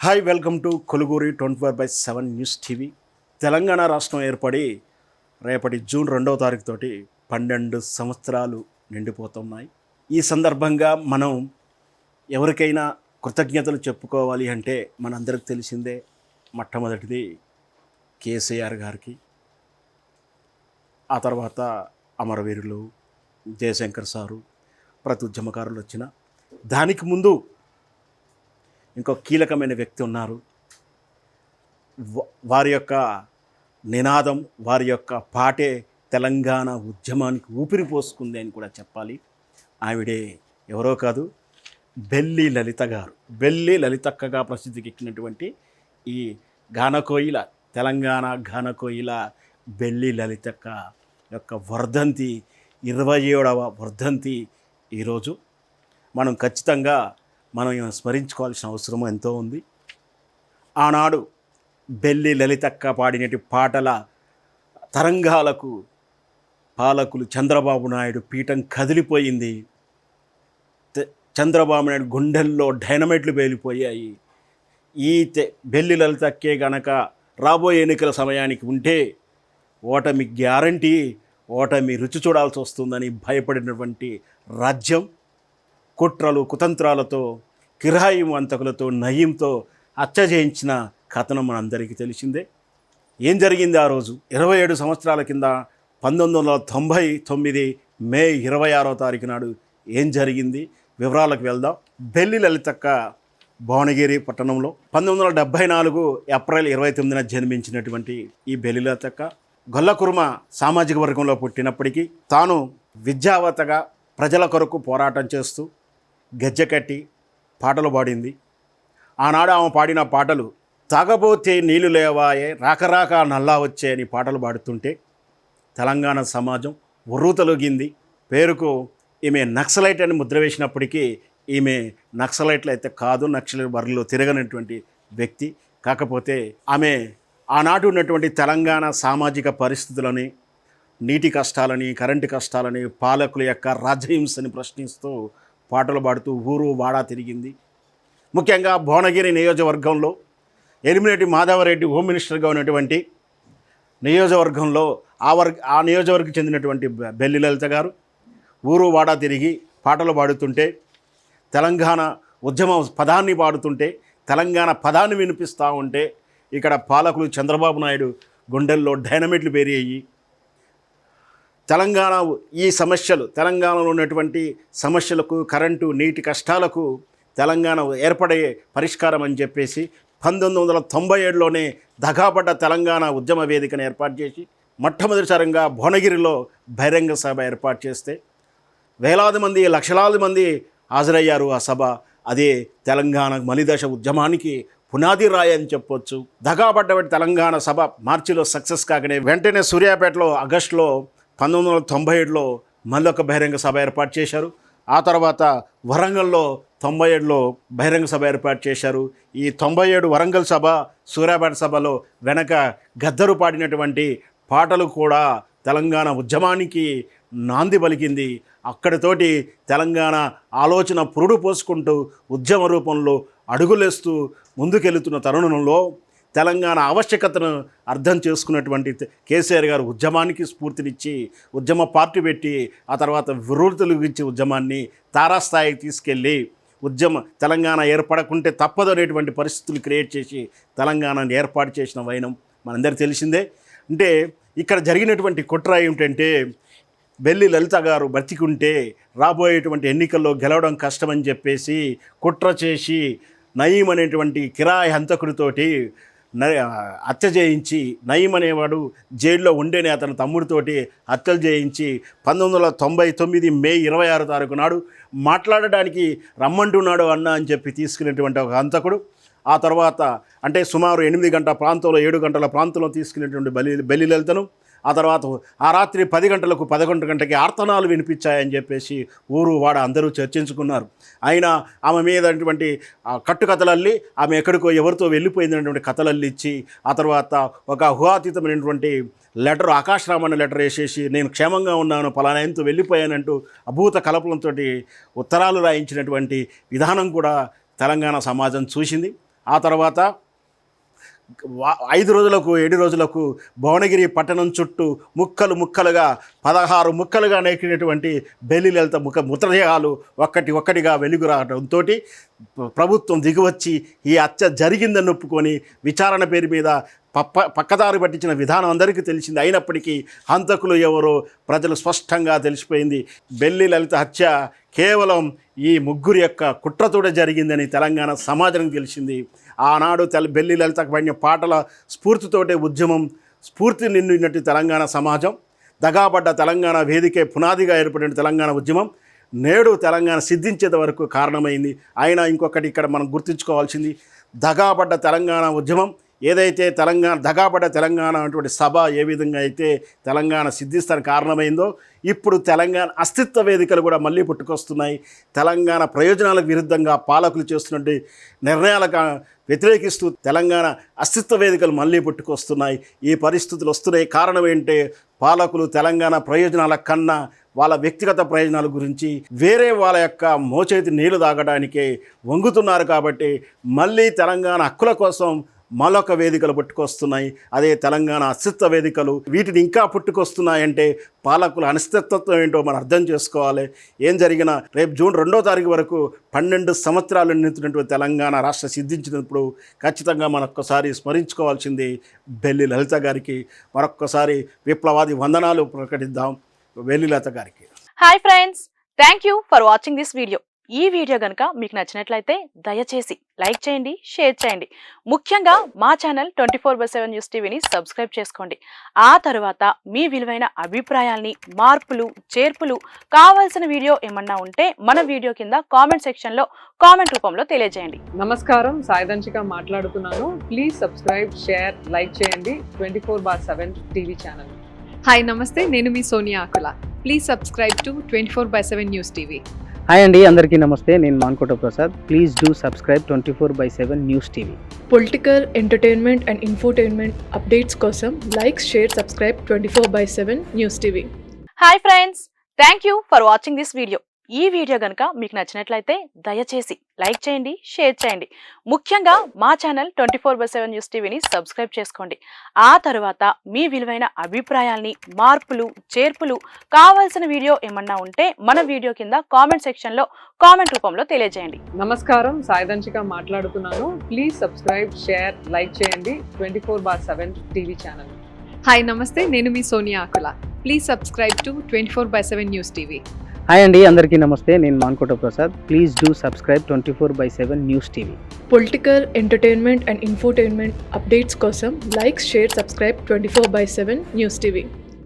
Hi welcome to Koluguri 24/7 news TV. Telangana రాష్ట్రం ఏర్పడి రేపటి జూన్ 2వ తారీఖు తోటి 12 సంవత్సరాలు నిండిపోతున్నాయి. ఈ సందర్భంగా మనం ఎవరికైనా కృతజ్ఞతలు చెప్పుకోవాలి అంటే మనందరికి తెలిసిందే, మొట్టమొదటిది కేసీఆర్ గారికి, ఆ తర్వాత అమరవీరులు జయశంకర్ సారు, ప్రతి ఉద్యమకారులు వచ్చిన దానికి ముందు ఇంకో కీలకమైన వ్యక్తి ఉన్నారు. వారి యొక్క నినాదం, వారి యొక్క పాటే తెలంగాణ ఉద్యమానికి ఊపిరి పోసుకుంది అని కూడా చెప్పాలి. ఆవిడే ఎవరో కాదు, బెల్లి లలిత గారు. బెల్లి లలితక్కగా ప్రసిద్ధికి ఎక్కినటువంటి ఈ గానకోయిల, తెలంగాణ గానకోయిల బెల్లి లలితక్క యొక్క వర్ధంతి, 27వ వర్ధంతి ఈరోజు. మనం ఖచ్చితంగా స్మరించుకోవాల్సిన అవసరం ఎంతో ఉంది. ఆనాడు బెల్లి లలితక్క పాడినటి పాటల తరంగాలకు పాలకులు చంద్రబాబు నాయుడు పీఠం కదిలిపోయింది. చంద్రబాబు నాయుడు గుండెల్లో డైనమైట్లు పేలిపోయాయి. ఈ బెల్లి లలితక్కే గనక రాబోయే ఎన్నికల సమయానికి ఉంటే ఓటమి గ్యారంటీ, ఓటమి రుచి చూడాల్సి వస్తుందని భయపడినటువంటి రాజ్యం కుట్రలు కుతంత్రాలతో, కిరాయి వంతకులతో, నయీంతో హత్య చేయించిన కథనం మనందరికీ తెలిసిందే. ఏం జరిగింది ఆ రోజు 27 సంవత్సరాల కింద 1999 మే 26వ తారీఖు నాడు ఏం జరిగింది వివరాలకు వెళ్దాం. బెల్లి లలితక్క భువనగిరి పట్టణంలో 1974 ఏప్రిల్ 29న జన్మించినటువంటి ఈ బెల్లి లలితక్క గొల్లకుర్మ సామాజిక వర్గంలో పుట్టినప్పటికీ తాను విద్యావతగా ప్రజల కొరకు పోరాటం చేస్తూ గజ్జెకట్టి పాటలు పాడింది. ఆనాడు ఆమె పాడిన పాటలు తాగబోతే నీళ్లు లేవాయే, రాకరాక నల్లా వచ్చే అని పాటలు పాడుతుంటే తెలంగాణ సమాజం ఉర్రూతలొగింది. పేరుకు ఈమె నక్సలైట్ అని ముద్ర వేసినప్పటికీ ఈమె నక్సలైట్లు అయితే కాదు, నక్సలైట్ బరిలో తిరగనటువంటి వ్యక్తి. కాకపోతే ఆమె ఆనాడు ఉన్నటువంటి తెలంగాణ సామాజిక పరిస్థితులని, నీటి కష్టాలని, కరెంటు కష్టాలని, పాలకుల యొక్క రాజ్యహింసని ప్రశ్నిస్తూ పాటలు పాడుతూ ఊరు వాడా తిరిగింది. ముఖ్యంగా భువనగిరి నియోజకవర్గంలో ఎలిమినేటి మాధవరెడ్డి హోమ్ మినిస్టర్గా ఉన్నటువంటి నియోజకవర్గంలో ఆ నియోజకవర్గం చెందినటువంటి బెల్లి లలిత గారు ఊరు వాడా తిరిగి పాటలు పాడుతుంటే, తెలంగాణ ఉద్యమ పదాన్ని పాడుతుంటే, తెలంగాణ పదాన్ని వినిపిస్తూ ఉంటే ఇక్కడ పాలకులు చంద్రబాబు నాయుడు గుండెల్లో డైనమైట్లు పేరయ్యి తెలంగాణ ఈ సమస్యలు, తెలంగాణలో ఉన్నటువంటి సమస్యలకు, కరెంటు నీటి కష్టాలకు తెలంగాణ ఏర్పడే పరిష్కారం అని చెప్పేసి 1997లోనే దగాపడ్డ తెలంగాణ ఉద్యమ వేదికను ఏర్పాటు చేసి మొట్టమొదటిసారిగా భువనగిరిలో బహిరంగ సభ ఏర్పాటు చేస్తే వేలాది మంది, లక్షలాది మంది హాజరయ్యారు ఆ సభ. అదే తెలంగాణ మలిదశ ఉద్యమానికి పునాది రాయి అని చెప్పొచ్చు. దగాపడ్డ తెలంగాణ సభ మార్చిలో సక్సెస్ కాకనే వెంటనే సూర్యాపేటలో ఆగస్టులో 1997లో మళ్ళొక బహిరంగ సభ ఏర్పాటు చేశారు. ఆ తర్వాత వరంగల్లో 97లో బహిరంగ సభ ఏర్పాటు చేశారు. ఈ 97 వరంగల్ సభ, సూర్యాపేట సభలో వెనక గద్దరు పాడినటువంటి పాటలు కూడా తెలంగాణ ఉద్యమానికి నాంది పలికింది. అక్కడితోటి తెలంగాణ ఆలోచన పురుడు పోసుకుంటూ ఉద్యమ రూపంలో అడుగులేస్తూ ముందుకెళ్తున్న తరుణంలో తెలంగాణ ఆవశ్యకతను అర్థం చేసుకున్నటువంటి కేసీఆర్ గారు ఉద్యమానికి స్ఫూర్తినిచ్చి ఉద్యమ పార్టీ పెట్టి ఆ తర్వాత విరోధులుగించి ఉద్యమాన్ని తారాస్థాయికి తీసుకెళ్ళి తెలంగాణ ఏర్పడకుంటే తప్పదు అనేటువంటి పరిస్థితులు క్రియేట్ చేసి తెలంగాణను ఏర్పాటు చేసిన వైనం మనందరికీ తెలిసిందే. అంటే ఇక్కడ జరిగినటువంటి కుట్ర ఏమిటంటే, బెల్లి లలిత గారు బతికుంటే రాబోయేటువంటి ఎన్నికల్లో గెలవడం కష్టమని చెప్పేసి కుట్ర చేసి నయీం అనేటువంటి కిరాయి హంతకుడితోటి హత్య చేయించి, నయీం అనేవాడు జైల్లో ఉండేనే అతని తమ్ముడితోటి హత్యలు చేయించి 1999 మే 26వ తారీఖు నాడు మాట్లాడడానికి రమ్మంటున్నాడు అన్న అని చెప్పి తీసుకునేటువంటి ఒక హంతకుడు. ఆ తర్వాత అంటే సుమారు 8 గంటల ప్రాంతంలో, 7 గంటల ప్రాంతంలో తీసుకునేటువంటి బెల్లి లలితను ఆ తర్వాత ఆ రాత్రి 11 గంటకి ఆర్తనాలు వినిపించాయని చెప్పేసి ఊరు వాడ అందరూ చర్చించుకున్నారు. అయినా ఆమె మీదటువంటి కట్టుకథలల్లి ఆమె ఎక్కడికో ఎవరితో వెళ్ళిపోయిందనేటువంటి కథలల్లి ఇచ్చి ఆ తర్వాత ఒక ఊహాతీతమైనటువంటి లెటర్, ఆకాశరామన్న లెటర్ వేసేసి నేను క్షేమంగా ఉన్నాను, పలానాయంతో వెళ్ళిపోయానంటూ అభూత కల్పనతో ఉత్తరాలు రాయించినటువంటి విధానం కూడా తెలంగాణ సమాజం చూసింది. ఆ తర్వాత 5 రోజులకు 7 రోజులకు భువనగిరి పట్టణం చుట్టూ ముక్కలుగా 16 ముక్కలుగా నేకినటువంటి బెల్లి లలిత మృతదేహాలు ఒక్కటిగా వెలుగు రావడంతో ప్రభుత్వం దిగివచ్చి ఈ హత్య జరిగిందని ఒప్పుకొని విచారణ పేరు మీద పక్కదారి పట్టించిన విధానం అందరికీ తెలిసింది. అయినప్పటికీ హంతకులు ఎవరో ప్రజలు స్పష్టంగా తెలిసిపోయింది. బెల్లి లలిత హత్య కేవలం ఈ ముగ్గురు యొక్క కుట్రతోడే జరిగిందని తెలంగాణ సమాజానికి తెలిసింది. ఆనాడు బెల్లి లలితకు పడిన పాటల స్ఫూర్తితోటే ఉద్యమం స్ఫూర్తి నిండినట్టు తెలంగాణ సమాజం, దగాబడ్డ తెలంగాణ వేదికే పునాదిగా ఏర్పడిన తెలంగాణ ఉద్యమం నేడు తెలంగాణ సిద్ధించేంత వరకు కారణమైంది. అయినా ఇంకొకటి ఇక్కడ మనం గుర్తుంచుకోవాల్సింది, దగాబడ్డ తెలంగాణ ఉద్యమం ఏదైతే దగాబడ్డ తెలంగాణ అటువంటి సభ ఏ విధంగా అయితే తెలంగాణ సిద్ధిస్తానికి కారణమైందో, ఇప్పుడు తెలంగాణ అస్తిత్వ వేదికలు కూడా మళ్ళీ పుట్టుకొస్తున్నాయి. తెలంగాణ ప్రయోజనాలకు విరుద్ధంగా పాలకులు చేస్తున్నటువంటి నిర్ణయాలకు వ్యతిరేకిస్తూ తెలంగాణ అస్తిత్వ వేదికలు మళ్ళీ పుట్టుకొస్తున్నాయి. ఈ పరిస్థితులు వస్తున్నాయి. కారణం ఏంటంటే పాలకులు తెలంగాణ ప్రయోజనాల కన్నా వాళ్ళ వ్యక్తిగత ప్రయోజనాల గురించి వేరే వాళ్ళ యొక్క మోచేతి నీళ్లు తాగడానికే వంగుతున్నారు. కాబట్టి మళ్ళీ తెలంగాణ హక్కుల కోసం మరొక వేదికలు పుట్టుకొస్తున్నాయి. అదే తెలంగాణ అస్తిత్వ వేదికలు. వీటిని ఇంకా పుట్టుకొస్తున్నాయంటే పాలకుల అనిశ్చితత్వం ఏంటో మనం అర్థం చేసుకోవాలి. ఏం జరిగినా రేపు జూన్ 2వ తారీఖు వరకు 12 సంవత్సరాలు నిండినటువంటి తెలంగాణ రాష్ట్ర సిద్ధించినప్పుడు ఖచ్చితంగా మరొక్కసారి స్మరించుకోవాల్సింది బెల్లి లలిత గారికి. మరొక్కసారి విప్లవాది వందనాలు ప్రకటిద్దాం బెల్లి లలిత గారికి. Hi friends, thank you for watching this video. ఈ వీడియో కనుక మీకు నచ్చినట్లయితే దయచేసి లైక్ చేయండి, షేర్ చేయండి. ముఖ్యంగా మా ఛానల్ 24/7 న్యూస్ టీవీని సబ్స్క్రైబ్ చేసుకోండి. ఆ తర్వాత మీ విలువైన అభిప్రాయాల్ని, మార్పులు, చేర్పులు, కావాల్సిన వీడియో ఏమన్నా ఉంటే మన వీడియో కింద కామెంట్ సెక్షన్లో కామెంట్ రూపంలో తెలియజేయండి. నమస్కారం, సాయిదంచిక మాట్లాడుతున్నాను. ప్లీజ్ సబ్స్క్రైబ్, షేర్, లైక్ చేయండి 24/7 టీవీ ఛానల్. హాయ్ నమస్తే, నేను మీ Sonia Akula. Please subscribe to 24/7 news TV. Hi అండి, అందరికీ నమస్తే. నేను Mankota Prasad. Please do subscribe 24/7 news TV. Political, entertainment and infotainment updates కోసం like, share, subscribe 24/7 news TV. Hi friends, thank you for watching this video. ఈ video కనుక మీకు నచ్చినట్లయితే దయచేసి లైక్ చేయండి, షేర్ చేయండి. ముఖ్యంగా మా ఛానల్ 24/7 న్యూస్ టీవీని సబ్స్క్రైబ్ చేసుకోండి. ఆ తర్వాత మీ విలువైన అభిప్రాయాల్ని, మార్పులు, చేర్పులు, కావాల్సిన వీడియో ఏమన్నా ఉంటే మన వీడియో కింద కామెంట్ సెక్షన్లో కామెంట్ రూపంలో తెలియజేయండి. నమస్కారం, సాయిదంచిక మాట్లాడుతున్నాను. ప్లీజ్ సబ్స్క్రైబ్, షేర్, లైక్ చేయండి 24/7 టీవీ ఛానల్. హాయ్ నమస్తే, నేను మీ Sonia Akula. Please subscribe to 24/7 news TV. Hi అండి, అందరికీ నమస్తే. నేను Mankota Prasad. Please do subscribe 24/7 news TV. Political, entertainment and infotainment updates కోసం like, share, subscribe 24/7 news TV.